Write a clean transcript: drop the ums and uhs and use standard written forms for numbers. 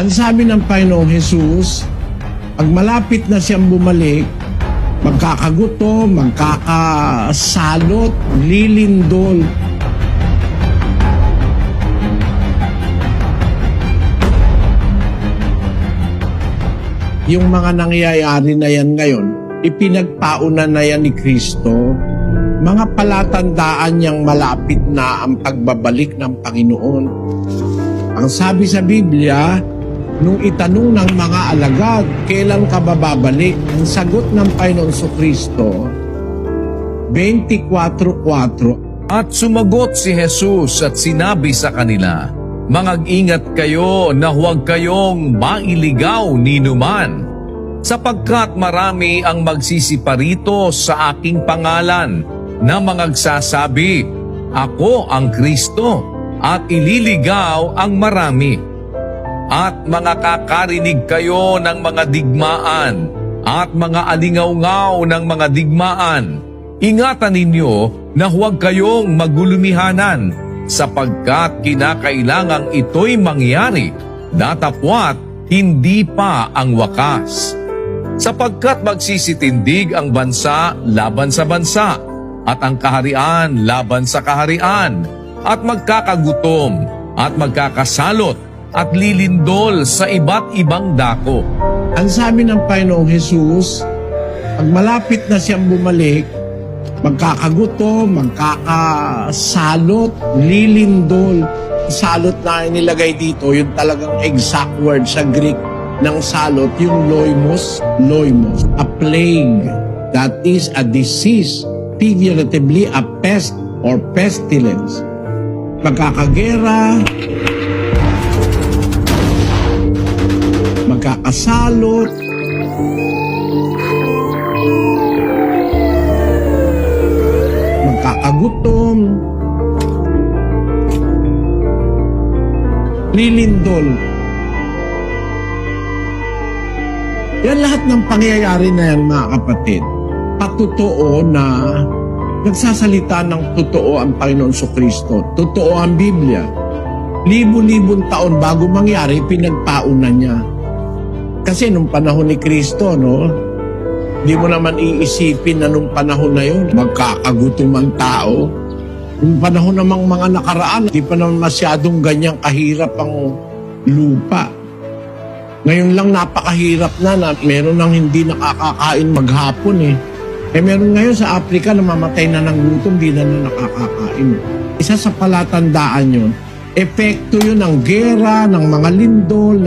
Ang sabi ng Panginoong Jesus, pag malapit na siyang bumalik, magkakagutom, magkakasalot, lilindol. Yung mga nangyayari na yan ngayon, ipinagpauna na yan ni Kristo. Mga palatandaan niyang malapit na ang pagbabalik ng Panginoon. Ang sabi sa Biblia, nung itanong ng mga alagad, kailan ka bababalik? Ang sagot ng Panginoon Kristo, 24:4. At sumagot si Jesus at sinabi sa kanila, "Mangag-ingat kayo na huwag kayong mailigaw ni numan, sapagkat marami ang magsisiparito sa aking pangalan na mangagsasabi, Ako ang Kristo, at ililigaw ang marami. At makakarinig kayo ng mga digmaan at mga alingaw-ngaw ng mga digmaan. Ingatan ninyo na huwag kayong magulumihanan, sapagkat kinakailangang ito'y mangyari, datapwat hindi pa ang wakas. Sapagkat magsisitindig ang bansa laban sa bansa, at ang kaharian laban sa kaharian, at magkakagutom, at magkakasalot, at lilindol sa iba't ibang dako." Ang sabi ng Panginoong Jesus, pag malapit na siyang bumalik, magkakagutom, magkakasalot, lilindol. Salot na nilagay dito, yung talagang exact word sa Greek ng salot, yung loimos, a plague. That is a disease, figuratively a pest or pestilence. Magkakagera, magkakasalot, magkakagutom, lilindol. Yan lahat ng pangyayari na yan, mga kapatid. Patotoo na nagsasalita ng totoo ang Panginoon Kristo. Totoo ang Biblia. Libo-libong taon bago mangyari, pinagpauna niya. Kasi nung panahon ni Kristo, no, di mo naman iisipin na nung panahon na yun, magkakagutom ang tao. Nung panahon namang mga nakaraan, di pa naman masyadong ganyang kahirap ang lupa. Ngayon lang napakahirap na meron nang hindi nakakakain maghapon eh. Meron ngayon sa Africa namamatay na ng gutom, di na nakakakain. Isa sa palatandaan yun, epekto yun ng gera, ng mga lindol,